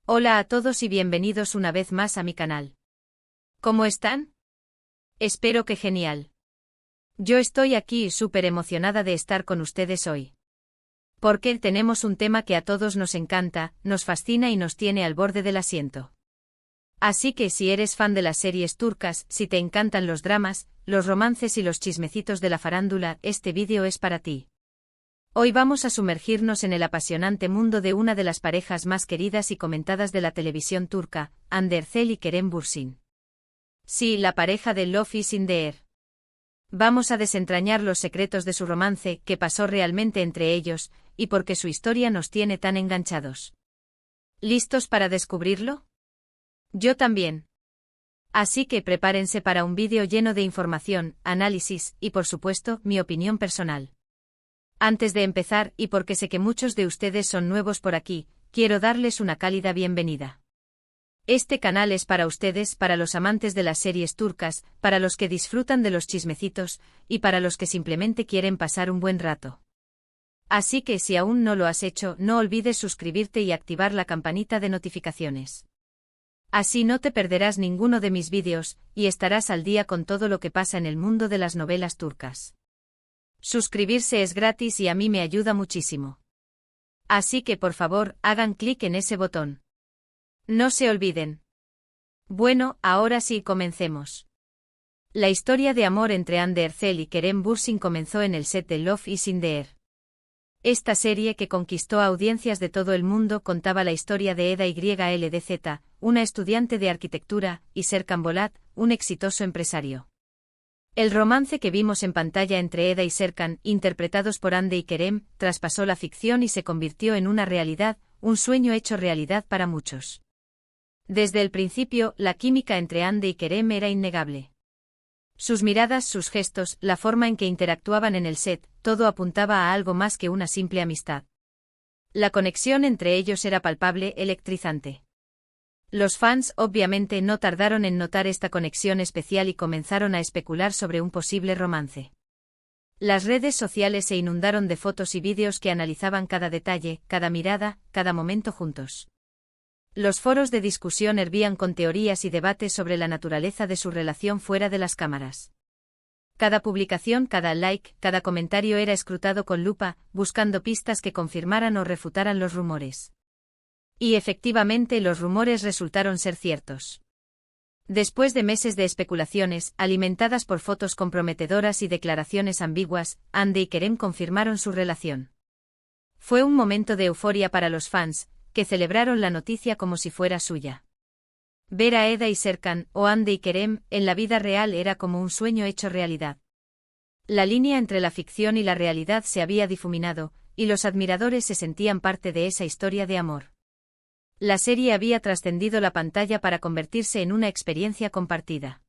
Hola a todos y bienvenidos una vez más a mi canal. ¿Cómo están? Espero que genial. Yo estoy aquí súper emocionada de estar con ustedes hoy. Porque tenemos un tema que a todos nos encanta, nos fascina y nos tiene al borde del asiento. Así que si eres fan de las series turcas, si te encantan los dramas, los romances y los chismecitos de la farándula, este vídeo es para ti. Hoy vamos a sumergirnos en el apasionante mundo de una de las parejas más queridas y comentadas de la televisión turca, Hande Erçel y Kerem Bürsin. Sí, la pareja de Love is in the Air. Vamos a desentrañar los secretos de su romance, qué pasó realmente entre ellos, y por qué su historia nos tiene tan enganchados. ¿Listos para descubrirlo? Yo también. Así que prepárense para un vídeo lleno de información, análisis y por supuesto, mi opinión personal. Antes de empezar, y porque sé que muchos de ustedes son nuevos por aquí, quiero darles una cálida bienvenida. Este canal es para ustedes, para los amantes de las series turcas, para los que disfrutan de los chismecitos, y para los que simplemente quieren pasar un buen rato. Así que si aún no lo has hecho, no olvides suscribirte y activar la campanita de notificaciones. Así no te perderás ninguno de mis vídeos, y estarás al día con todo lo que pasa en el mundo de las novelas turcas. Suscribirse es gratis y a mí me ayuda muchísimo. Así que por favor, hagan clic en ese botón. No se olviden. Bueno, ahora sí comencemos. La historia de amor entre Hande Erçel y Kerem Bürsin comenzó en el set de Love is in the Air. Esta serie que conquistó a audiencias de todo el mundo contaba la historia de Eda YLDZ, una estudiante de arquitectura, y Serkan Bolat, un exitoso empresario. El romance que vimos en pantalla entre Eda y Serkan, interpretados por Hande y Kerem, traspasó la ficción y se convirtió en una realidad, un sueño hecho realidad para muchos. Desde el principio, la química entre Hande y Kerem era innegable. Sus miradas, sus gestos, la forma en que interactuaban en el set, todo apuntaba a algo más que una simple amistad. La conexión entre ellos era palpable, electrizante. Los fans obviamente no tardaron en notar esta conexión especial y comenzaron a especular sobre un posible romance. Las redes sociales se inundaron de fotos y vídeos que analizaban cada detalle, cada mirada, cada momento juntos. Los foros de discusión hervían con teorías y debates sobre la naturaleza de su relación fuera de las cámaras. Cada publicación, cada like, cada comentario era escrutado con lupa, buscando pistas que confirmaran o refutaran los rumores. Y efectivamente los rumores resultaron ser ciertos. Después de meses de especulaciones, alimentadas por fotos comprometedoras y declaraciones ambiguas, Hande y Kerem confirmaron su relación. Fue un momento de euforia para los fans, que celebraron la noticia como si fuera suya. Ver a Eda y Serkan, o Hande y Kerem, en la vida real era como un sueño hecho realidad. La línea entre la ficción y la realidad se había difuminado, y los admiradores se sentían parte de esa historia de amor. La serie había trascendido la pantalla para convertirse en una experiencia compartida.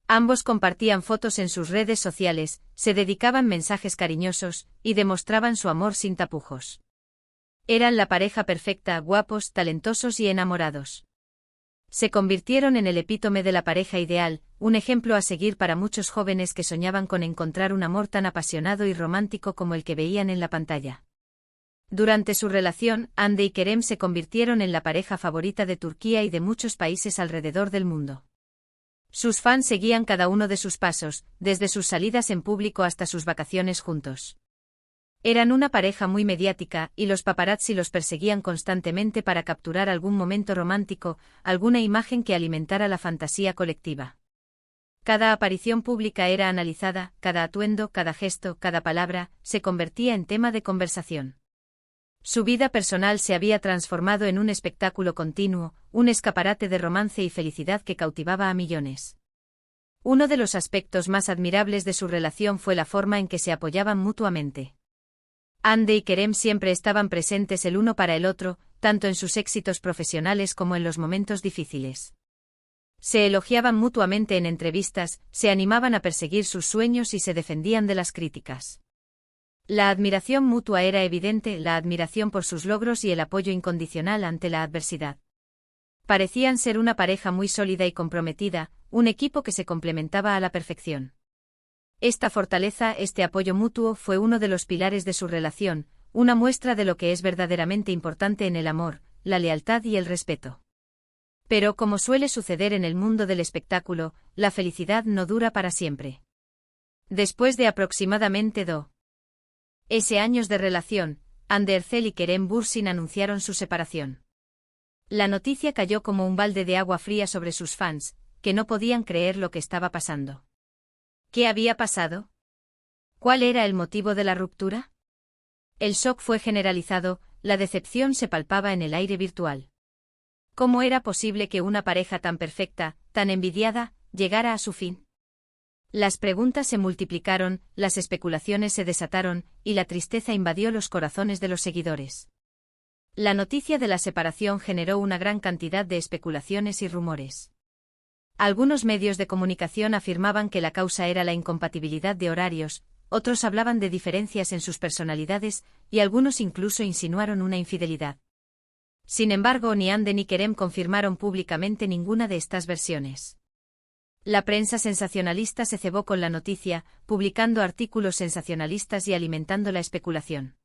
Ambos compartían fotos en sus redes sociales, se dedicaban mensajes cariñosos, y demostraban su amor sin tapujos. Eran la pareja perfecta, guapos, talentosos y enamorados. Se convirtieron en el epítome de la pareja ideal, un ejemplo a seguir para muchos jóvenes que soñaban con encontrar un amor tan apasionado y romántico como el que veían en la pantalla. Durante su relación, Hande y Kerem se convirtieron en la pareja favorita de Turquía y de muchos países alrededor del mundo. Sus fans seguían cada uno de sus pasos, desde sus salidas en público hasta sus vacaciones juntos. Eran una pareja muy mediática, y los paparazzi los perseguían constantemente para capturar algún momento romántico, alguna imagen que alimentara la fantasía colectiva. Cada aparición pública era analizada, cada atuendo, cada gesto, cada palabra, se convertía en tema de conversación. Su vida personal se había transformado en un espectáculo continuo, un escaparate de romance y felicidad que cautivaba a millones. Uno de los aspectos más admirables de su relación fue la forma en que se apoyaban mutuamente. Hande y Kerem siempre estaban presentes el uno para el otro, tanto en sus éxitos profesionales como en los momentos difíciles. Se elogiaban mutuamente en entrevistas, se animaban a perseguir sus sueños y se defendían de las críticas. La admiración mutua era evidente, la admiración por sus logros y el apoyo incondicional ante la adversidad. Parecían ser una pareja muy sólida y comprometida, un equipo que se complementaba a la perfección. Esta fortaleza, este apoyo mutuo fue uno de los pilares de su relación, una muestra de lo que es verdaderamente importante en el amor, la lealtad y el respeto. Pero como suele suceder en el mundo del espectáculo, la felicidad no dura para siempre. Después de aproximadamente 2 años de relación, Hande Erçel y Kerem Bürsin anunciaron su separación. La noticia cayó como un balde de agua fría sobre sus fans, que no podían creer lo que estaba pasando. ¿Qué había pasado? ¿Cuál era el motivo de la ruptura? El shock fue generalizado, la decepción se palpaba en el aire virtual. ¿Cómo era posible que una pareja tan perfecta, tan envidiada, llegara a su fin? Las preguntas se multiplicaron, las especulaciones se desataron, y la tristeza invadió los corazones de los seguidores. La noticia de la separación generó una gran cantidad de especulaciones y rumores. Algunos medios de comunicación afirmaban que la causa era la incompatibilidad de horarios, otros hablaban de diferencias en sus personalidades, y algunos incluso insinuaron una infidelidad. Sin embargo, ni Hande ni Kerem confirmaron públicamente ninguna de estas versiones. La prensa sensacionalista se cebó con la noticia, publicando artículos sensacionalistas y alimentando la especulación.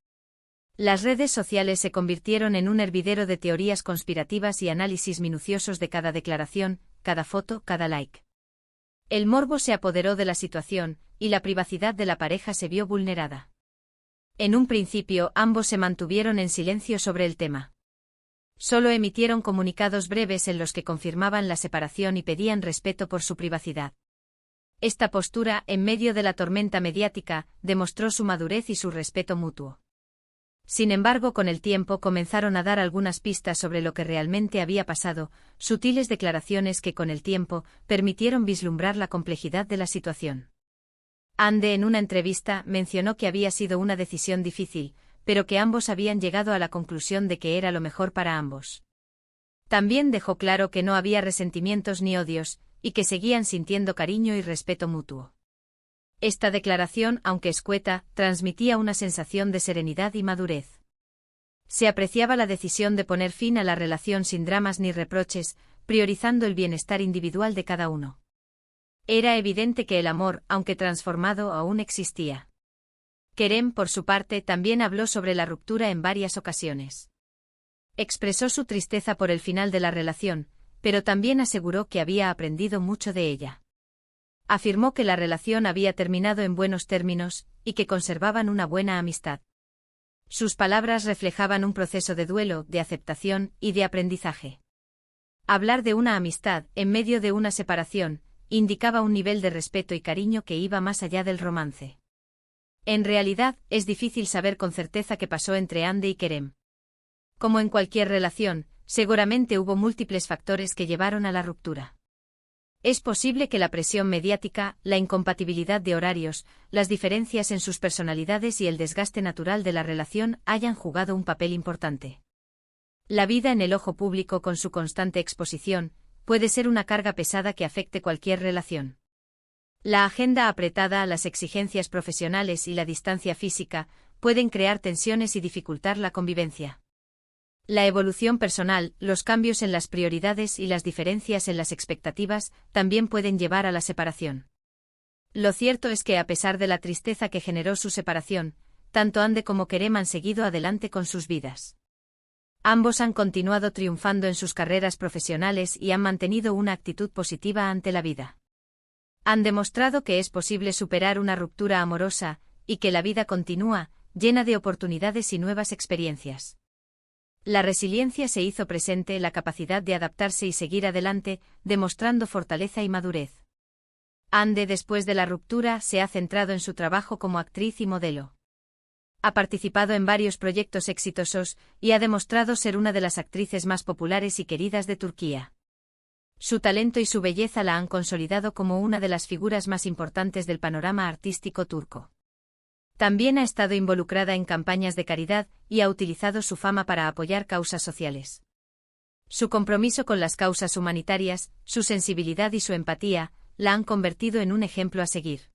Las redes sociales se convirtieron en un hervidero de teorías conspirativas y análisis minuciosos de cada declaración, cada foto, cada like. El morbo se apoderó de la situación, y la privacidad de la pareja se vio vulnerada. En un principio, ambos se mantuvieron en silencio sobre el tema. Solo emitieron comunicados breves en los que confirmaban la separación y pedían respeto por su privacidad. Esta postura, en medio de la tormenta mediática, demostró su madurez y su respeto mutuo. Sin embargo, con el tiempo comenzaron a dar algunas pistas sobre lo que realmente había pasado, sutiles declaraciones que con el tiempo permitieron vislumbrar la complejidad de la situación. Hande en una entrevista mencionó que había sido una decisión difícil, pero que ambos habían llegado a la conclusión de que era lo mejor para ambos. También dejó claro que no había resentimientos ni odios, y que seguían sintiendo cariño y respeto mutuo. Esta declaración, aunque escueta, transmitía una sensación de serenidad y madurez. Se apreciaba la decisión de poner fin a la relación sin dramas ni reproches, priorizando el bienestar individual de cada uno. Era evidente que el amor, aunque transformado, aún existía. Kerem, por su parte, también habló sobre la ruptura en varias ocasiones. Expresó su tristeza por el final de la relación, pero también aseguró que había aprendido mucho de ella. Afirmó que la relación había terminado en buenos términos, y que conservaban una buena amistad. Sus palabras reflejaban un proceso de duelo, de aceptación y de aprendizaje. Hablar de una amistad, en medio de una separación, indicaba un nivel de respeto y cariño que iba más allá del romance. En realidad, es difícil saber con certeza qué pasó entre Hande y Kerem. Como en cualquier relación, seguramente hubo múltiples factores que llevaron a la ruptura. Es posible que la presión mediática, la incompatibilidad de horarios, las diferencias en sus personalidades y el desgaste natural de la relación hayan jugado un papel importante. La vida en el ojo público con su constante exposición, puede ser una carga pesada que afecte cualquier relación. La agenda apretada, las exigencias profesionales y la distancia física pueden crear tensiones y dificultar la convivencia. La evolución personal, los cambios en las prioridades y las diferencias en las expectativas también pueden llevar a la separación. Lo cierto es que a pesar de la tristeza que generó su separación, tanto Hande como Kerem han seguido adelante con sus vidas. Ambos han continuado triunfando en sus carreras profesionales y han mantenido una actitud positiva ante la vida. Han demostrado que es posible superar una ruptura amorosa, y que la vida continúa, llena de oportunidades y nuevas experiencias. La resiliencia se hizo presente, la capacidad de adaptarse y seguir adelante, demostrando fortaleza y madurez. Hande, después de la ruptura, se ha centrado en su trabajo como actriz y modelo. Ha participado en varios proyectos exitosos, y ha demostrado ser una de las actrices más populares y queridas de Turquía. Su talento y su belleza la han consolidado como una de las figuras más importantes del panorama artístico turco. También ha estado involucrada en campañas de caridad y ha utilizado su fama para apoyar causas sociales. Su compromiso con las causas humanitarias, su sensibilidad y su empatía, la han convertido en un ejemplo a seguir.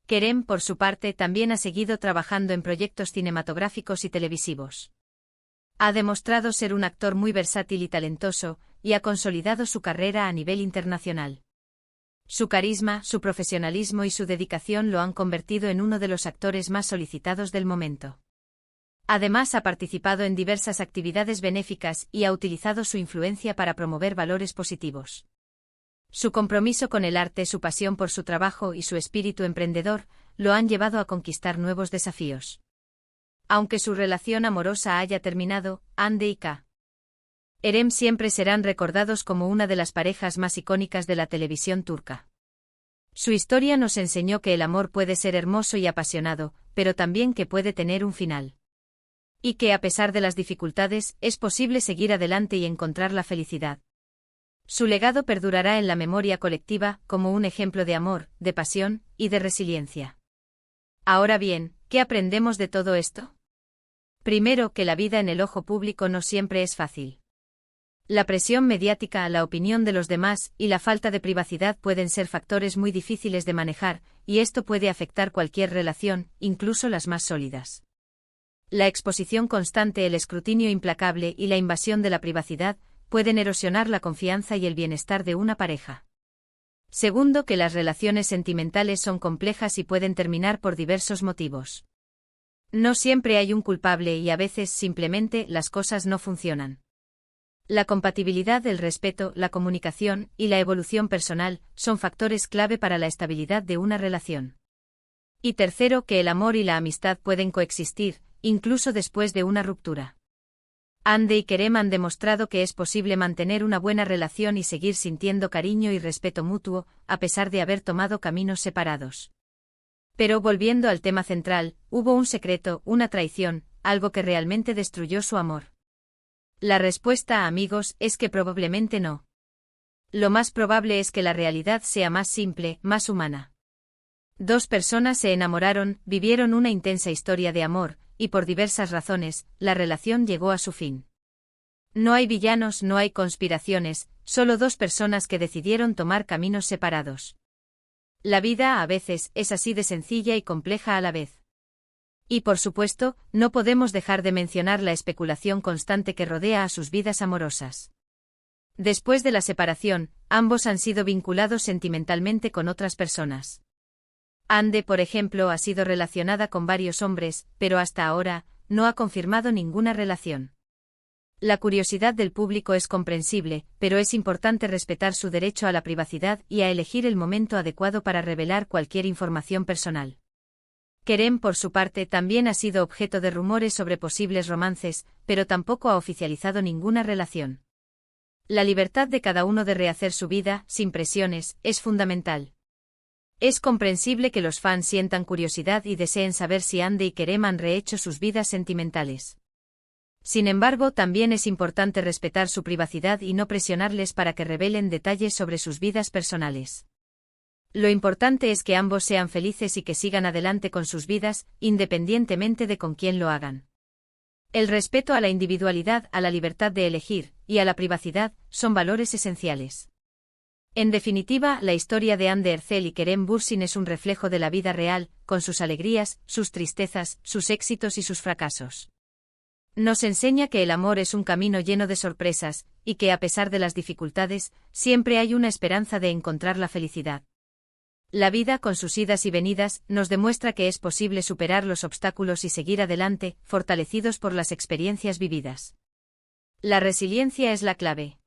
Kerem, por su parte, también ha seguido trabajando en proyectos cinematográficos y televisivos. Ha demostrado ser un actor muy versátil y talentoso, y ha consolidado su carrera a nivel internacional. Su carisma, su profesionalismo y su dedicación lo han convertido en uno de los actores más solicitados del momento. Además, ha participado en diversas actividades benéficas y ha utilizado su influencia para promover valores positivos. Su compromiso con el arte, su pasión por su trabajo y su espíritu emprendedor lo han llevado a conquistar nuevos desafíos. Aunque su relación amorosa haya terminado, Hande y K. Kerem siempre serán recordados como una de las parejas más icónicas de la televisión turca. Su historia nos enseñó que el amor puede ser hermoso y apasionado, pero también que puede tener un final. Y que a pesar de las dificultades, es posible seguir adelante y encontrar la felicidad. Su legado perdurará en la memoria colectiva como un ejemplo de amor, de pasión y de resiliencia. Ahora bien, ¿qué aprendemos de todo esto? Primero, que la vida en el ojo público no siempre es fácil. La presión mediática, la opinión de los demás y la falta de privacidad pueden ser factores muy difíciles de manejar, y esto puede afectar cualquier relación, incluso las más sólidas. La exposición constante, el escrutinio implacable y la invasión de la privacidad pueden erosionar la confianza y el bienestar de una pareja. Segundo, que las relaciones sentimentales son complejas y pueden terminar por diversos motivos. No siempre hay un culpable y a veces simplemente las cosas no funcionan. La compatibilidad, el respeto, la comunicación y la evolución personal son factores clave para la estabilidad de una relación. Y tercero, que el amor y la amistad pueden coexistir, incluso después de una ruptura. Hande y Kerem han demostrado que es posible mantener una buena relación y seguir sintiendo cariño y respeto mutuo, a pesar de haber tomado caminos separados. Pero volviendo al tema central, hubo un secreto, una traición, algo que realmente destruyó su amor. La respuesta, amigos, es que probablemente no. Lo más probable es que la realidad sea más simple, más humana. Dos personas se enamoraron, vivieron una intensa historia de amor, y por diversas razones, la relación llegó a su fin. No hay villanos, no hay conspiraciones, solo dos personas que decidieron tomar caminos separados. La vida a veces es así de sencilla y compleja a la vez. Y por supuesto, no podemos dejar de mencionar la especulación constante que rodea a sus vidas amorosas. Después de la separación, ambos han sido vinculados sentimentalmente con otras personas. Hande, por ejemplo, ha sido relacionada con varios hombres, pero hasta ahora, no ha confirmado ninguna relación. La curiosidad del público es comprensible, pero es importante respetar su derecho a la privacidad y a elegir el momento adecuado para revelar cualquier información personal. Kerem, por su parte, también ha sido objeto de rumores sobre posibles romances, pero tampoco ha oficializado ninguna relación. La libertad de cada uno de rehacer su vida, sin presiones, es fundamental. Es comprensible que los fans sientan curiosidad y deseen saber si Hande y Kerem han rehecho sus vidas sentimentales. Sin embargo, también es importante respetar su privacidad y no presionarles para que revelen detalles sobre sus vidas personales. Lo importante es que ambos sean felices y que sigan adelante con sus vidas, independientemente de con quién lo hagan. El respeto a la individualidad, a la libertad de elegir, y a la privacidad, son valores esenciales. En definitiva, la historia de Hande Erçel y Kerem Bürsin es un reflejo de la vida real, con sus alegrías, sus tristezas, sus éxitos y sus fracasos. Nos enseña que el amor es un camino lleno de sorpresas, y que a pesar de las dificultades, siempre hay una esperanza de encontrar la felicidad. La vida, con sus idas y venidas, nos demuestra que es posible superar los obstáculos y seguir adelante, fortalecidos por las experiencias vividas. La resiliencia es la clave.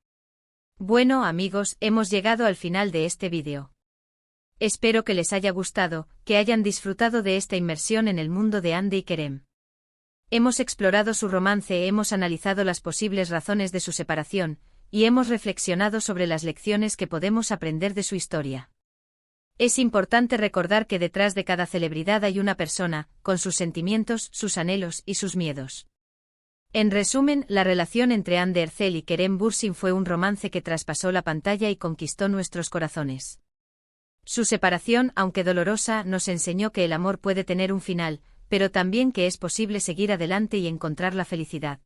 Bueno, amigos, hemos llegado al final de este vídeo. Espero que les haya gustado, que hayan disfrutado de esta inmersión en el mundo de Hande y Kerem. Hemos explorado su romance, hemos analizado las posibles razones de su separación, y hemos reflexionado sobre las lecciones que podemos aprender de su historia. Es importante recordar que detrás de cada celebridad hay una persona, con sus sentimientos, sus anhelos y sus miedos. En resumen, la relación entre Hande Erçel y Kerem Bürsin fue un romance que traspasó la pantalla y conquistó nuestros corazones. Su separación, aunque dolorosa, nos enseñó que el amor puede tener un final, pero también que es posible seguir adelante y encontrar la felicidad.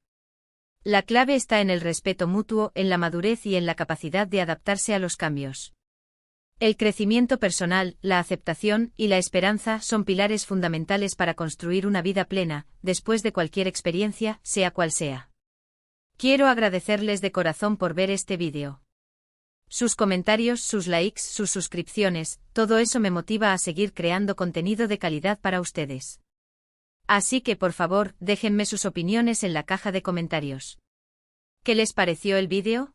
La clave está en el respeto mutuo, en la madurez y en la capacidad de adaptarse a los cambios. El crecimiento personal, la aceptación y la esperanza son pilares fundamentales para construir una vida plena, después de cualquier experiencia, sea cual sea. Quiero agradecerles de corazón por ver este vídeo. Sus comentarios, sus likes, sus suscripciones, todo eso me motiva a seguir creando contenido de calidad para ustedes. Así que por favor, déjenme sus opiniones en la caja de comentarios. ¿Qué les pareció el vídeo?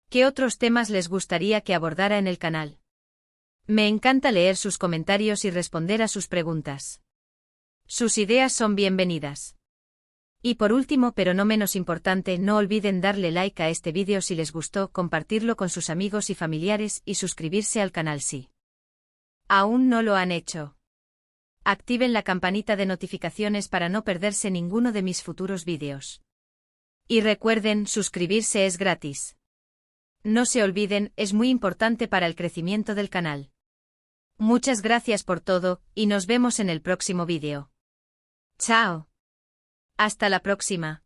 ¿Qué otros temas les gustaría que abordara en el canal? Me encanta leer sus comentarios y responder a sus preguntas. Sus ideas son bienvenidas. Y por último, pero no menos importante, no olviden darle like a este vídeo si les gustó, compartirlo con sus amigos y familiares y suscribirse al canal si aún no lo han hecho. Activen la campanita de notificaciones para no perderse ninguno de mis futuros vídeos. Y recuerden, suscribirse es gratis. No se olviden, es muy importante para el crecimiento del canal. Muchas gracias por todo, y nos vemos en el próximo vídeo. ¡Chao! Hasta la próxima.